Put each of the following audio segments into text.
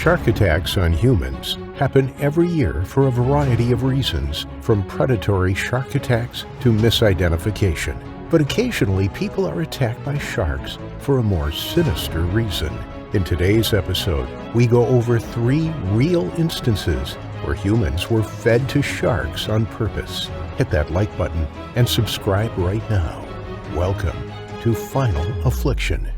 Shark attacks on humans happen every year for a variety of reasons, from predatory shark attacks to misidentification. But occasionally people are attacked by sharks for a more sinister reason. In today's episode, we go over 3 real instances where humans were fed to sharks on purpose. Hit that like button and subscribe right now. Welcome to Final Affliction.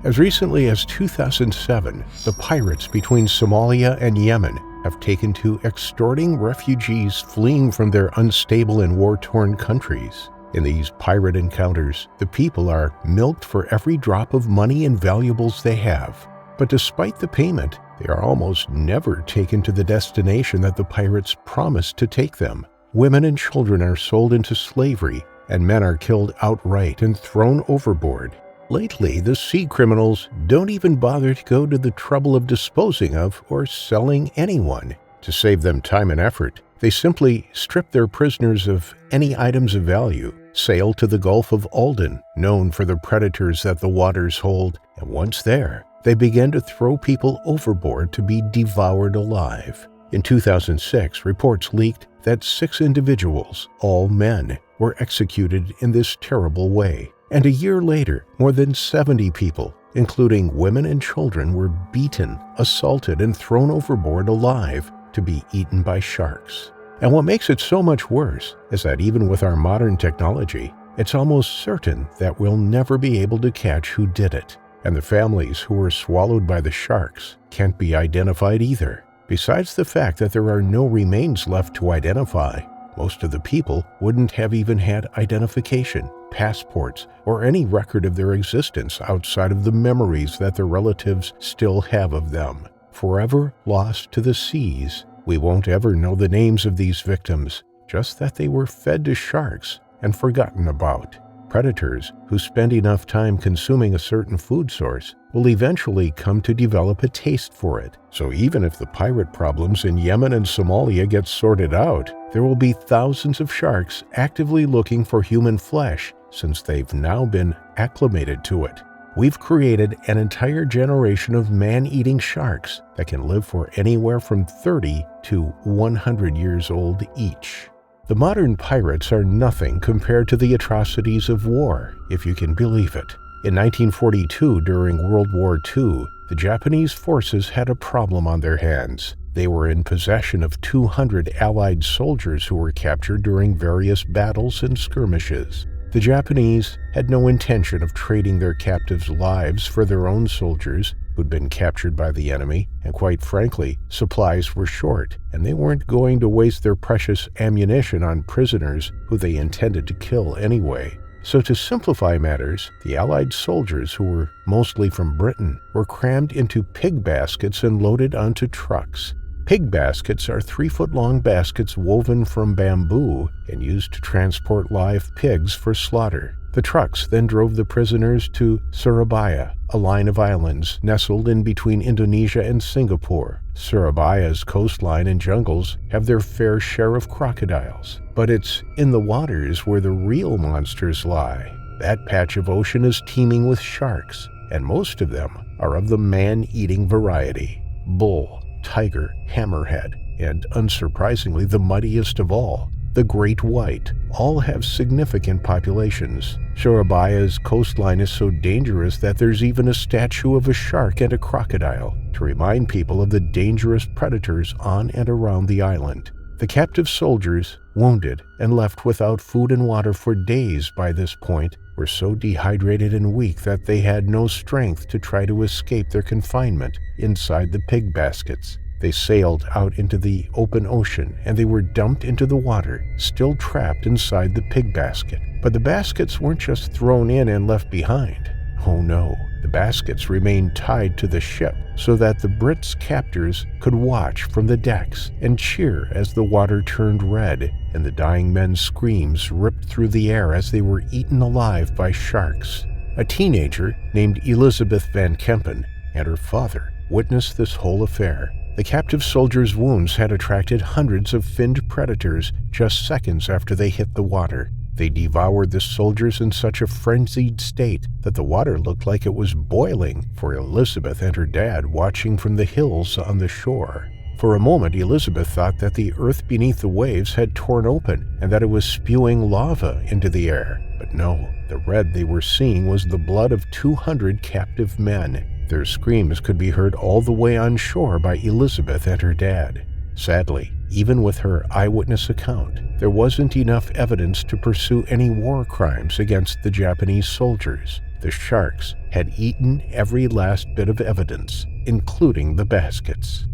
As recently as 2007, the pirates between Somalia and Yemen have taken to extorting refugees fleeing from their unstable and war-torn countries. In these pirate encounters, the people are milked for every drop of money and valuables they have. But despite the payment, they are almost never taken to the destination that the pirates promised to take them. Women and children are sold into slavery, and men are killed outright and thrown overboard. Lately, the sea criminals don't even bother to go to the trouble of disposing of or selling anyone. To save them time and effort, they simply strip their prisoners of any items of value, sail to the Gulf of Aden, known for the predators that the waters hold, and once there, they begin to throw people overboard to be devoured alive. In 2006, reports leaked that 6 individuals, all men, were executed in this terrible way. And a year later, more than 70 people, including women and children, were beaten, assaulted, and thrown overboard alive to be eaten by sharks. And what makes it so much worse is that even with our modern technology, it's almost certain that we'll never be able to catch who did it. And the families who were swallowed by the sharks can't be identified either. Besides the fact that there are no remains left to identify, most of the people wouldn't have even had identification, passports, or any record of their existence outside of the memories that their relatives still have of them. Forever lost to the seas, we won't ever know the names of these victims, just that they were fed to sharks and forgotten about. Predators who spend enough time consuming a certain food source will eventually come to develop a taste for it. So even if the pirate problems in Yemen and Somalia get sorted out, there will be thousands of sharks actively looking for human flesh since they've now been acclimated to it. We've created an entire generation of man-eating sharks that can live for anywhere from 30 to 100 years old each. The modern pirates are nothing compared to the atrocities of war, if you can believe it. In 1942, during World War II, the Japanese forces had a problem on their hands. They were in possession of 200 Allied soldiers who were captured during various battles and skirmishes. The Japanese had no intention of trading their captives' lives for their own soldiers who'd been captured by the enemy, and quite frankly, supplies were short, and they weren't going to waste their precious ammunition on prisoners who they intended to kill anyway. So to simplify matters, the Allied soldiers, who were mostly from Britain, were crammed into pig baskets and loaded onto trucks. Pig baskets are 3-foot-long baskets woven from bamboo and used to transport live pigs for slaughter. The trucks then drove the prisoners to Cirebon, a line of islands nestled in between Indonesia and Singapore. Cirebon's coastline and jungles have their fair share of crocodiles, but it's in the waters where the real monsters lie. That patch of ocean is teeming with sharks, and most of them are of the man-eating variety: bull, tiger, hammerhead, and unsurprisingly the mightiest of all, the great white, all have significant populations. Cirebon's coastline is so dangerous that there's even a statue of a shark and a crocodile to remind people of the dangerous predators on and around the island. The captive soldiers, wounded and left without food and water for days by this point, were so dehydrated and weak that they had no strength to try to escape their confinement inside the pig baskets. They sailed out into the open ocean, and they were dumped into the water, still trapped inside the pig basket. But the baskets weren't just thrown in and left behind. Oh no, the baskets remained tied to the ship so that the Brits' captors could watch from the decks and cheer as the water turned red and the dying men's screams ripped through the air as they were eaten alive by sharks. A teenager named Elizabeth Van Kempen and her father witnessed this whole affair. The captive soldiers' wounds had attracted hundreds of finned predators just seconds after they hit the water. They devoured the soldiers in such a frenzied state that the water looked like it was boiling for Elizabeth and her dad watching from the hills on the shore. For a moment, Elizabeth thought that the earth beneath the waves had torn open and that it was spewing lava into the air. But no, the red they were seeing was the blood of 200 captive men. Their screams could be heard all the way on shore by Elizabeth and her dad. Sadly, even with her eyewitness account, there wasn't enough evidence to pursue any war crimes against the Japanese soldiers. The sharks had eaten every last bit of evidence, including the baskets.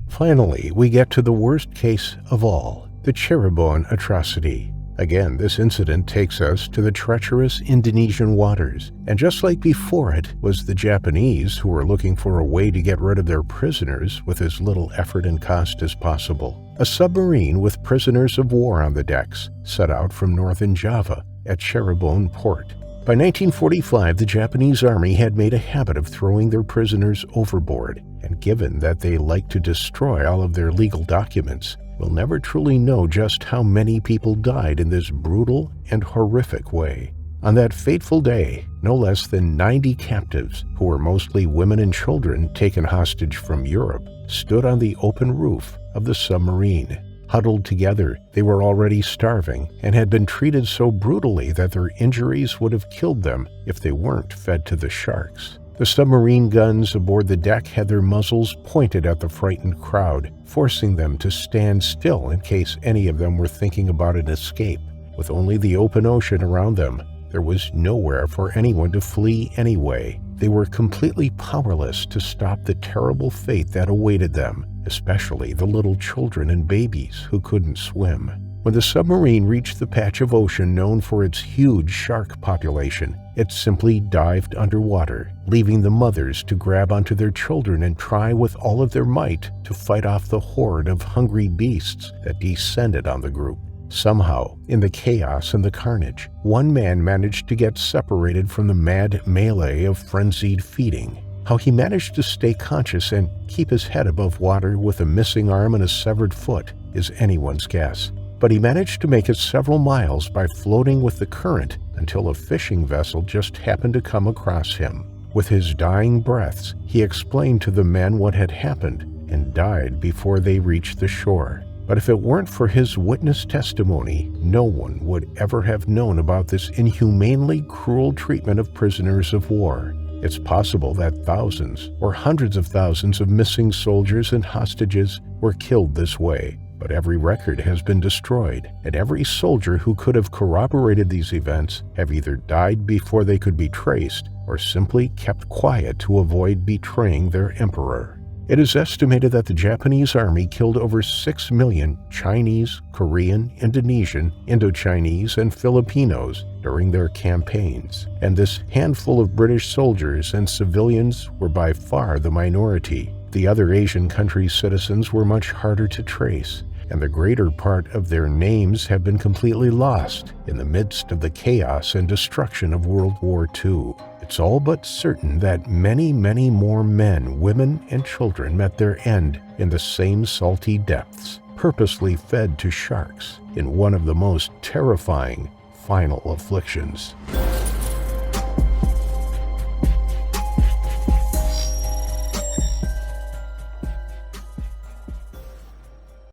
Finally, we get to the worst case of all, the Cirebon atrocity. Again, this incident takes us to the treacherous Indonesian waters, and just like before it was the Japanese who were looking for a way to get rid of their prisoners with as little effort and cost as possible. A submarine with prisoners of war on the decks set out from northern Java at Cirebon port. By 1945, the Japanese army had made a habit of throwing their prisoners overboard, and given that they liked to destroy all of their legal documents, we'll never truly know just how many people died in this brutal and horrific way. On that fateful day, no less than 90 captives, who were mostly women and children taken hostage from Europe, stood on the open roof of the submarine. Huddled together, they were already starving and had been treated so brutally that their injuries would have killed them if they weren't fed to the sharks. The submarine guns aboard the deck had their muzzles pointed at the frightened crowd, forcing them to stand still in case any of them were thinking about an escape. With only the open ocean around them, there was nowhere for anyone to flee anyway. They were completely powerless to stop the terrible fate that awaited them, especially the little children and babies who couldn't swim. When the submarine reached the patch of ocean known for its huge shark population, it simply dived underwater, leaving the mothers to grab onto their children and try with all of their might to fight off the horde of hungry beasts that descended on the group. Somehow, in the chaos and the carnage, one man managed to get separated from the mad melee of frenzied feeding. How he managed to stay conscious and keep his head above water with a missing arm and a severed foot is anyone's guess. But he managed to make it several miles by floating with the current until a fishing vessel just happened to come across him. With his dying breaths, he explained to the men what had happened and died before they reached the shore. But if it weren't for his witness testimony, no one would ever have known about this inhumanely cruel treatment of prisoners of war. It's possible that thousands or hundreds of thousands of missing soldiers and hostages were killed this way, but every record has been destroyed, and every soldier who could have corroborated these events have either died before they could be traced or simply kept quiet to avoid betraying their emperor. It is estimated that the Japanese army killed over 6 million Chinese, Korean, Indonesian, Indochinese, and Filipinos during their campaigns, and this handful of British soldiers and civilians were by far the minority. The other Asian countries' citizens were much harder to trace, and the greater part of their names have been completely lost in the midst of the chaos and destruction of World War II. It's all but certain that many, many more men, women, and children met their end in the same salty depths, purposely fed to sharks in one of the most terrifying final afflictions.